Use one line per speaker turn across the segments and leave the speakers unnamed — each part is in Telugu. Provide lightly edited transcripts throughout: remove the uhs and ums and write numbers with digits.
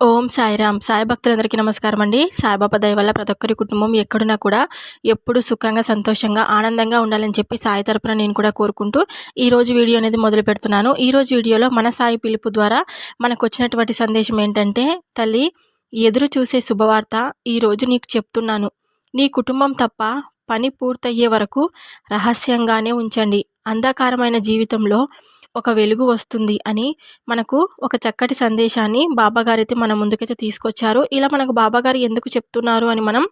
ఓం సాయిరామ్. సాయి భక్తులందరికీ నమస్కారం అండి. సాయిబాబా దయ వల్ల ప్రతి ఒక్కరి కుటుంబం ఎక్కడున్నా కూడా ఎప్పుడు సుఖంగా, సంతోషంగా, ఆనందంగా ఉండాలని చెప్పి సాయి తరపున నేను కూడా కోరుకుంటూ ఈరోజు వీడియో అనేది మొదలు పెడుతున్నాను. ఈరోజు వీడియోలో మన సాయి పిలుపు ద్వారా మనకు వచ్చినటువంటి సందేశం ఏంటంటే, తల్లి ఎదురు చూసే శుభవార్త ఈరోజు నీకు చెప్తున్నాను. నీ కుటుంబం తప్ప పని పూర్తయ్యే వరకు రహస్యంగానే ఉంచండి. అంధకారమైన జీవితంలో ఒక వెలుగు వస్తుంది అని మనకు ఒక చక్కటి సందేశాన్ని బాబాగారైతే మన ముందుకైతే తీసుకొచ్చారు. ఇలా మనకు బాబాగారు ఎందుకు చెప్తున్నారు అని మనం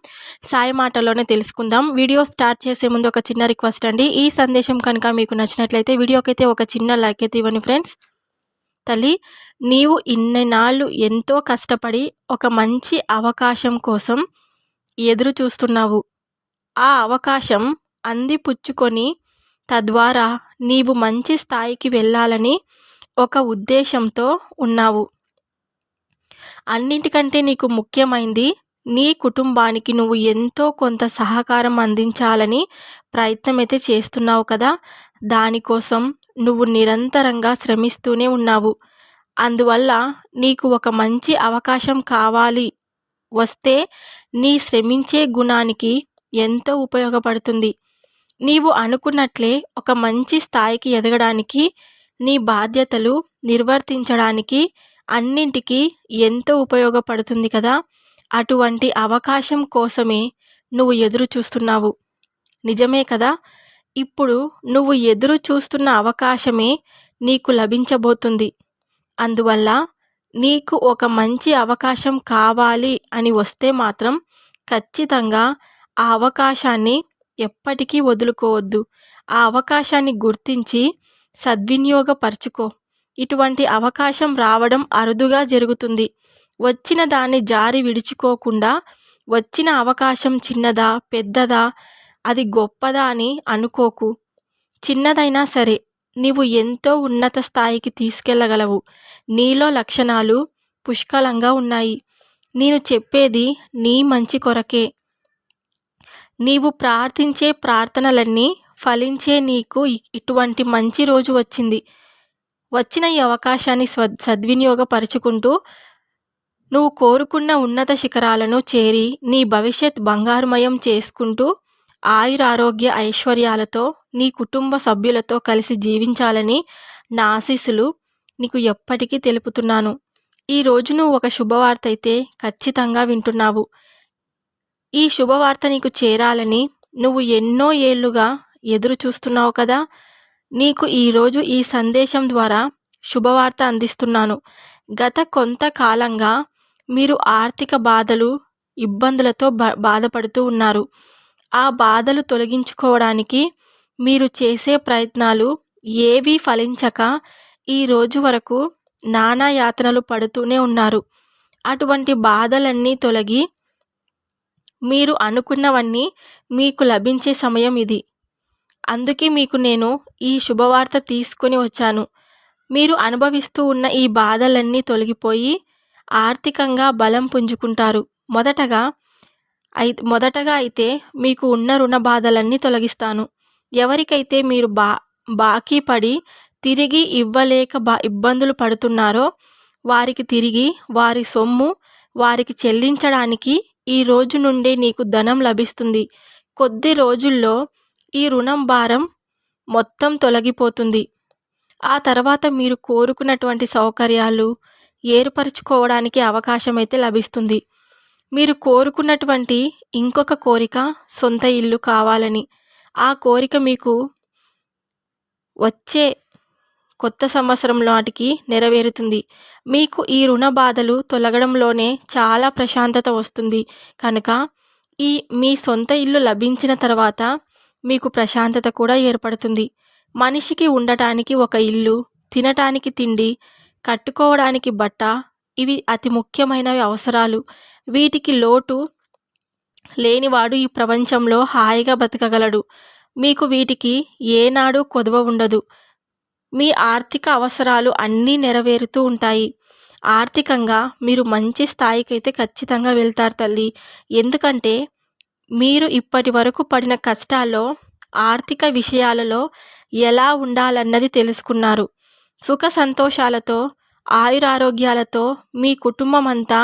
సాయి మాటల్లోనే తెలుసుకుందాం. వీడియో స్టార్ట్ చేసే ముందు ఒక చిన్న రిక్వెస్ట్ అండి. ఈ సందేశం కనుక మీకు నచ్చినట్లయితే వీడియోకైతే ఒక చిన్న లైక్ అయితే ఇవ్వండి ఫ్రెండ్స్. తల్లి, నీవు ఇన్ని నాళ్ళు ఎంతో కష్టపడి ఒక మంచి అవకాశం కోసం ఎదురు చూస్తున్నావు. ఆ అవకాశం అందిపుచ్చుకొని తద్వారా నీవు మంచి స్థాయికి వెళ్ళాలని ఒక ఉద్దేశంతో ఉన్నావు. అన్నిటికంటే నీకు ముఖ్యమైంది నీ కుటుంబానికి నువ్వు ఎంతో కొంత సహకారం అందించాలని ప్రయత్నం అయితే చేస్తున్నావు కదా. దానికోసం నువ్వు నిరంతరంగా శ్రమిస్తూనే ఉన్నావు. అందువల్ల నీకు ఒక మంచి అవకాశం కావాలి వస్తే నీ శ్రమించే గుణానికి ఎంతో ఉపయోగపడుతుంది. నీవు అనుకున్నట్లే ఒక మంచి స్థాయికి ఎదగడానికి, నీ బాధ్యతలు నిర్వర్తించడానికి అన్నింటికీ ఎంతో ఉపయోగపడుతుంది కదా. అటువంటి అవకాశం కోసమే నువ్వు ఎదురు చూస్తున్నావు. నిజమే కదా. ఇప్పుడు నువ్వు ఎదురు చూస్తున్న అవకాశమే నీకు లభించబోతుంది. అందువల్ల నీకు ఒక మంచి అవకాశం కావాలి అని వస్తే మాత్రం ఖచ్చితంగా ఆ అవకాశాన్ని ఎప్పటికీ వదులుకోవద్దు. ఆ అవకాశాన్ని గుర్తించి సద్వినియోగపరచుకో. ఇటువంటి అవకాశం రావడం అరుదుగా జరుగుతుంది. వచ్చిన దాన్ని జారి విడుచుకోకుండా, వచ్చిన అవకాశం చిన్నదా పెద్దదా అది గొప్పదా అని అనుకోకు. చిన్నదైనా సరే నీవు ఎంతో ఉన్నత స్థాయికి తీసుకెళ్ళగలవు. నీలో లక్షణాలు పుష్కలంగా ఉన్నాయి. నేను చెప్పేది నీ మంచి కొరకే. నీవు ప్రార్థించే ప్రార్థనలన్నీ ఫలించే నీకు ఇటువంటి మంచి రోజు వచ్చింది. వచ్చిన ఈ అవకాశాన్ని సద్వినియోగపరుచుకుంటూ నువ్వు కోరుకున్న ఉన్నత శిఖరాలను చేరి నీ భవిష్యత్ బంగారుమయం చేసుకుంటూ ఆయురారోగ్య ఐశ్వర్యాలతో నీ కుటుంబ సభ్యులతో కలిసి జీవించాలని నా ఆశీస్సులు నీకు ఎప్పటికీ తెలుపుతున్నాను. ఈరోజు నువ్వు ఒక శుభవార్త అయితే ఖచ్చితంగా వింటున్నావు. ఈ శుభవార్త నీకు చేరాలని నువ్వు ఎన్నో ఏళ్లుగా ఎదురు చూస్తున్నావు కదా. నీకు ఈరోజు ఈ సందేశం ద్వారా శుభవార్త అందిస్తున్నాను. గత కొంతకాలంగా మీరు ఆర్థిక బాధలు, ఇబ్బందులతో బాధపడుతూ ఉన్నారు. ఆ బాధలు తొలగించుకోవడానికి మీరు చేసే ప్రయత్నాలు ఏవీ ఫలించక ఈ రోజు వరకు నానా యాతనలు పడుతూనే ఉన్నారు. అటువంటి బాధలన్నీ తొలగి మీరు అనుకున్నవన్నీ మీకు లభించే సమయం ఇది. అందుకే మీకు నేను ఈ శుభవార్త తీసుకొని వచ్చాను. మీరు అనుభవిస్తూ ఉన్న ఈ బాధలన్నీ తొలగిపోయి ఆర్థికంగా బలం పుంజుకుంటారు. మొదటగా అయితే మీకు ఉన్న రుణ బాధలన్నీ తొలగిస్తాను. ఎవరికైతే మీరు బాకీ పడి తిరిగి ఇవ్వలేక ఇబ్బందులు పడుతున్నారో వారికి తిరిగి వారి సొమ్ము వారికి చెల్లించడానికి ఈ రోజు నుండే నీకు ధనం లభిస్తుంది. కొద్ది రోజుల్లో ఈ రుణం భారం మొత్తం తొలగిపోతుంది. ఆ తర్వాత మీరు కోరుకున్నటువంటి సౌకర్యాలు ఏర్పరచుకోవడానికి అవకాశం అయితే లభిస్తుంది. మీరు కోరుకున్నటువంటి ఇంకొక కోరిక సొంత ఇల్లు కావాలని. ఆ కోరిక మీకు వచ్చే కొత్త సంవత్సరం నాటికి నెరవేరుతుంది. మీకు ఈ రుణ బాధలు తొలగడంలోనే చాలా ప్రశాంతత వస్తుంది. కనుక మీ సొంత ఇల్లు లభించిన తర్వాత మీకు ప్రశాంతత కూడా ఏర్పడుతుంది. మనిషికి ఉండటానికి ఒక ఇల్లు, తినటానికి తిండి, కట్టుకోవడానికి బట్ట, ఇవి అతి ముఖ్యమైనవి అవసరాలు. వీటికి లోటు లేనివాడు ఈ ప్రపంచంలో హాయిగా బతకగలడు. మీకు వీటికి ఏనాడు కొదవ ఉండదు. మీ ఆర్థిక అవసరాలు అన్నీ నెరవేరుతూ ఉంటాయి. ఆర్థికంగా మీరు మంచి స్థాయికైతే ఖచ్చితంగా వెళ్తారు తల్లి. ఎందుకంటే మీరు ఇప్పటి వరకు పడిన కష్టాల్లో ఆర్థిక విషయాలలో ఎలా ఉండాలన్నది తెలుసుకున్నారు. సుఖ సంతోషాలతో ఆయురారోగ్యాలతో మీ కుటుంబం అంతా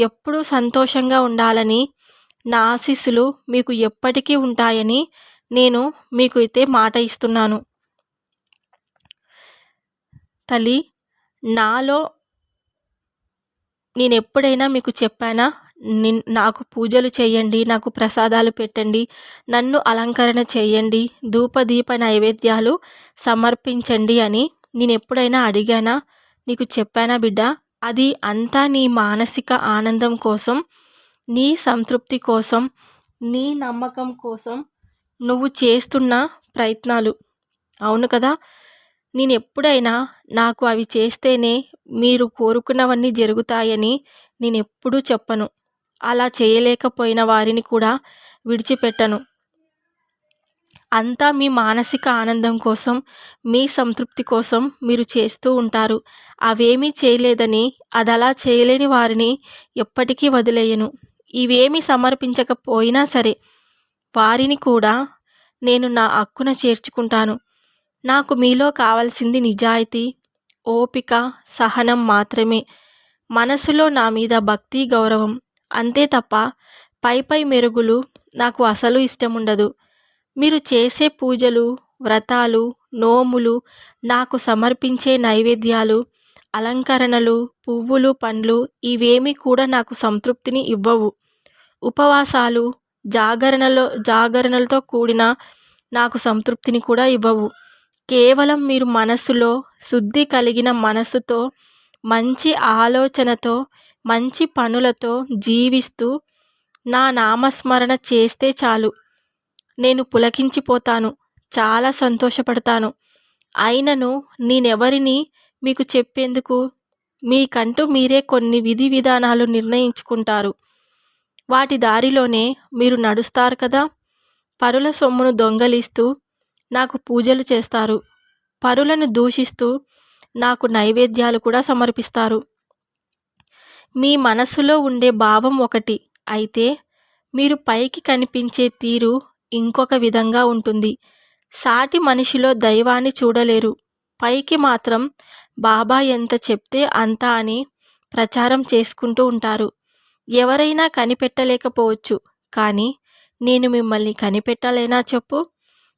ఎప్పుడూ సంతోషంగా ఉండాలని నా ఆశీస్సులు మీకు ఎప్పటికీ ఉంటాయని నేను మీకు అయితే మాట ఇస్తున్నాను. తల్లి, నాలో నేనెప్పుడైనా మీకు చెప్పానా? నాకు పూజలు చేయండి, నాకు ప్రసాదాలు పెట్టండి, నన్ను అలంకరణ చేయండి, ధూపదీప నైవేద్యాలు సమర్పించండి అని నేనెప్పుడైనా అడిగానా? నీకు చెప్పానా బిడ్డ? అది అంతా నీ మానసిక ఆనందం కోసం, నీ సంతృప్తి కోసం, నీ నమ్మకం కోసం నువ్వు చేస్తున్న ప్రయత్నాలు. అవును కదా? నేనెప్పుడైనా నాకు అవి చేస్తేనే మీరు కోరుకున్నవన్నీ జరుగుతాయని నేనెప్పుడూ చెప్పను. అలా చేయలేకపోయిన వారిని కూడా విడిచిపెట్టను. అంతా మీ మానసిక ఆనందం కోసం, మీ సంతృప్తి కోసం మీరు చేస్తూ ఉంటారు. అవేమీ చేయలేదని, అదలా చేయలేని వారిని ఎప్పటికీ వదిలేయను. ఇవేమీ సమర్పించకపోయినా సరే వారిని కూడా నేను నా హక్కున చేర్చుకుంటాను. నాకు మీలో కావాల్సింది నిజాయితీ, ఓపిక, సహనం మాత్రమే. మనసులో నా మీద భక్తి, గౌరవం. అంతే తప్ప పై మెరుగులు నాకు అసలు ఇష్టముండదు. మీరు చేసే పూజలు, వ్రతాలు, నోములు, నాకు సమర్పించే నైవేద్యాలు, అలంకరణలు, పువ్వులు, పండ్లు ఇవేమీ కూడా నాకు సంతృప్తిని ఇవ్వవు. ఉపవాసాలు, జాగరణలతో కూడిన నాకు సంతృప్తిని కూడా ఇవ్వవు. కేవలం మీరు మనసులో శుద్ధి కలిగిన మనసుతో, మంచి ఆలోచనతో, మంచి పనులతో జీవిస్తూ నా నామస్మరణ చేస్తే చాలు. నేను పులకించిపోతాను, చాలా సంతోషపడతాను. అయినను నేనెవరిని మీకు చెప్పేందుకు? మీకంటూ మీరే కొన్ని విధి విధానాలు నిర్ణయించుకుంటారు. వాటి దారిలోనే మీరు నడుస్తారు కదా. పరుల సొమ్మును దొంగలిస్తూ నాకు పూజలు చేస్తారు. పరులను దూషిస్తూ నాకు నైవేద్యాలు కూడా సమర్పిస్తారు. మీ మనసులో ఉండే భావం ఒకటి అయితే మీరు పైకి కనిపించే తీరు ఇంకొక విధంగా ఉంటుంది. సాటి మనిషిలో దైవాన్ని చూడలేరు. పైకి మాత్రం బాబా ఎంత చెప్తే అంత అని ప్రచారం చేసుకుంటూ ఉంటారు. ఎవరైనా కనిపెట్టలేకపోవచ్చు, కానీ నేను మిమ్మల్ని కనిపెట్టలేనా చెప్పు?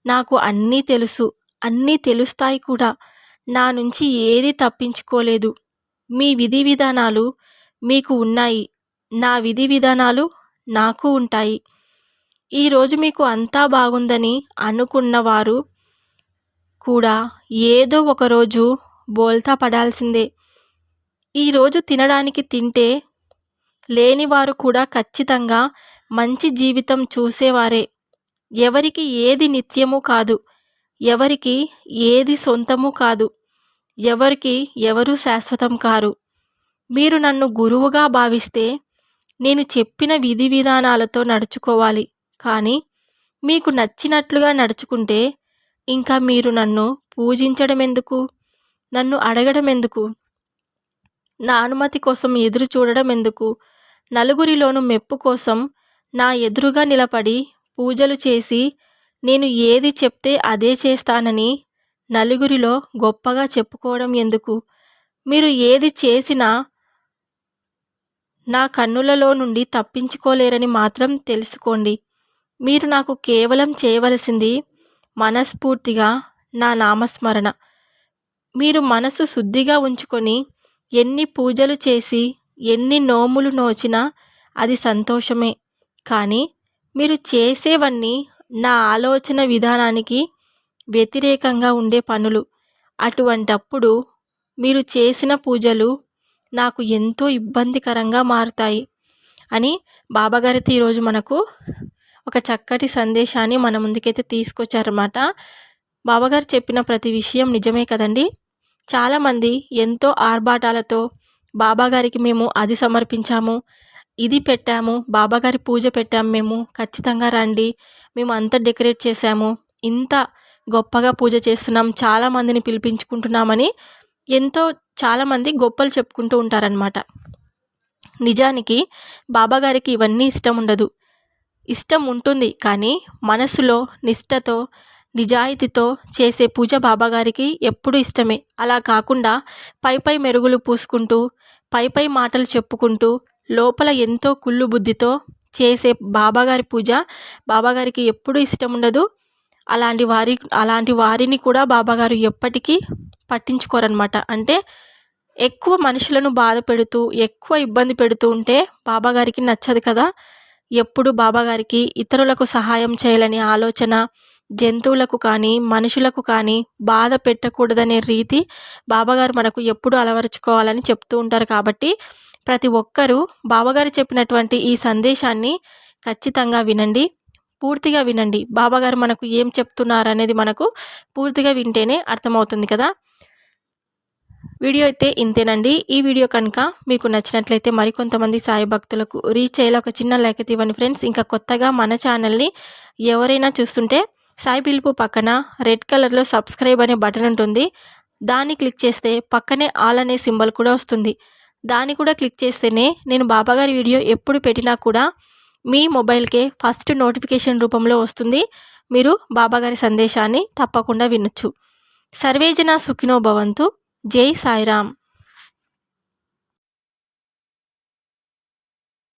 నాకు అన్నీ తెలుసు, అన్నీ తెలుస్తాయి కూడా. నా నుంచి ఏది తప్పించుకోలేదు. మీ విధి విధానాలు మీకు ఉన్నాయి, నా విధి విధానాలు నాకు ఉంటాయి. ఈరోజు మీకు అంతా బాగుందని అనుకున్నవారు కూడా ఏదో ఒకరోజు బోల్తా పడాల్సిందే. ఈరోజు తినడానికి తింటే లేనివారు కూడా ఖచ్చితంగా మంచి జీవితం చూసేవారే. ఎవరికి ఏది నిత్యము కాదు, ఎవరికి ఏది సొంతము కాదు, ఎవరికి ఎవరు శాశ్వతం కారు. మీరు నన్ను గురువుగా భావిస్తే నేను చెప్పిన విధి విధానాలతో నడుచుకోవాలి. కానీ మీకు నచ్చినట్లుగా నడుచుకుంటే ఇంకా మీరు నన్ను పూజించడం ఎందుకు? నన్ను అడగడం ఎందుకు? నా అనుమతి కోసం ఎదురు చూడడం ఎందుకు? నలుగురిలోనూ మెప్పు కోసం నా ఎదురుగా నిలబడి పూజలు చేసి నేను ఏది చెప్తే అదే చేస్తానని నలుగురిలో గొప్పగా చెప్పుకోవడం ఎందుకు? మీరు ఏది చేసినా నా కన్నులలో నుండి తప్పించుకోలేరని మాత్రం తెలుసుకోండి. మీరు నాకు కేవలం చేయవలసింది మనస్ఫూర్తిగా నా నామస్మరణ. మీరు మనసు శుద్ధిగా ఉంచుకొని ఎన్ని పూజలు చేసి ఎన్ని నోములు నోచినా అది సంతోషమే. కానీ మీరు చేసేవన్నీ నా ఆలోచన విధానానికి వ్యతిరేకంగా ఉండే పనులు. అటువంటప్పుడు మీరు చేసిన పూజలు నాకు ఎంతో ఇబ్బందికరంగా మారుతాయి అని బాబాగారైతే ఈరోజు మనకు ఒక చక్కటి సందేశాన్ని మన ముందుకైతే తీసుకొచ్చారన్నమాట. బాబాగారు చెప్పిన ప్రతి విషయం నిజమే కదండి. చాలామంది ఎంతో ఆర్భాటాలతో బాబాగారికి మేము అది సమర్పించాము, ఇది పెట్టాము, బాబాగారి పూజ పెట్టాము, మేము ఖచ్చితంగా రండి, మేము అంత డెకరేట్ చేశాము, ఇంత గొప్పగా పూజ చేస్తున్నాం, చాలామందిని పిలిపించుకుంటున్నామని చాలామంది గొప్పలు చెప్పుకుంటూ ఉంటారనమాట. నిజానికి బాబాగారికి ఇవన్నీ ఇష్టం ఉండదు. ఇష్టం ఉంటుంది, కానీ మనసులో నిష్టతో నిజాయితీతో చేసే పూజ బాబాగారికి ఎప్పుడూ ఇష్టమే. అలా కాకుండా పై మెరుగులు పూసుకుంటూ, పై మాటలు చెప్పుకుంటూ, లోపల ఎంతో కుళ్ళు బుద్ధితో చేసే బాబాగారి పూజ బాబాగారికి ఎప్పుడూ ఇష్టముండదు. అలాంటి వారిని కూడా బాబాగారు ఎప్పటికీ పట్టించుకోరనమాట. అంటే ఎక్కువ మనుషులను బాధ పెడుతూ, ఎక్కువ ఇబ్బంది పెడుతూ ఉంటే బాబాగారికి నచ్చదు కదా. ఎప్పుడు బాబాగారికి ఇతరులకు సహాయం చేయాలనే ఆలోచన, జంతువులకు కానీ మనుషులకు కానీ బాధ పెట్టకూడదనే రీతి బాబాగారు మనకు ఎప్పుడు అలవరుచుకోవాలని చెప్తూ ఉంటారు. కాబట్టి ప్రతి ఒక్కరూ బాబాగారు చెప్పినటువంటి ఈ సందేశాన్ని ఖచ్చితంగా వినండి, పూర్తిగా వినండి. బాబాగారు మనకు ఏం చెప్తున్నారనేది మనకు పూర్తిగా వింటేనే అర్థమవుతుంది కదా. వీడియో అయితే ఇంతేనండి. ఈ వీడియో కనుక మీకు నచ్చినట్లయితే మరికొంతమంది సాయి భక్తులకు రీచ్ అయ్యేలా ఒక చిన్న లైక్ అయితే ఇవ్వండి ఫ్రెండ్స్. ఇంకా కొత్తగా మన ఛానల్ని ఎవరైనా చూస్తుంటే సాయి పిలుపు పక్కన రెడ్ కలర్లో సబ్స్క్రైబ్ అనే బటన్ ఉంటుంది. దాన్ని క్లిక్ చేస్తే పక్కనే ఆల్ అనే సింబల్ కూడా వస్తుంది. దాన్ని కూడా క్లిక్ చేస్తేనే నేను బాబాగారి వీడియో ఎప్పుడు పెట్టినా కూడా మీ మొబైల్కే ఫస్ట్ నోటిఫికేషన్ రూపంలో వస్తుంది. మీరు బాబాగారి సందేశాన్ని తప్పకుండా వినొచ్చు. సర్వేజన సుఖినో భవంతు. జై సాయిరామ్.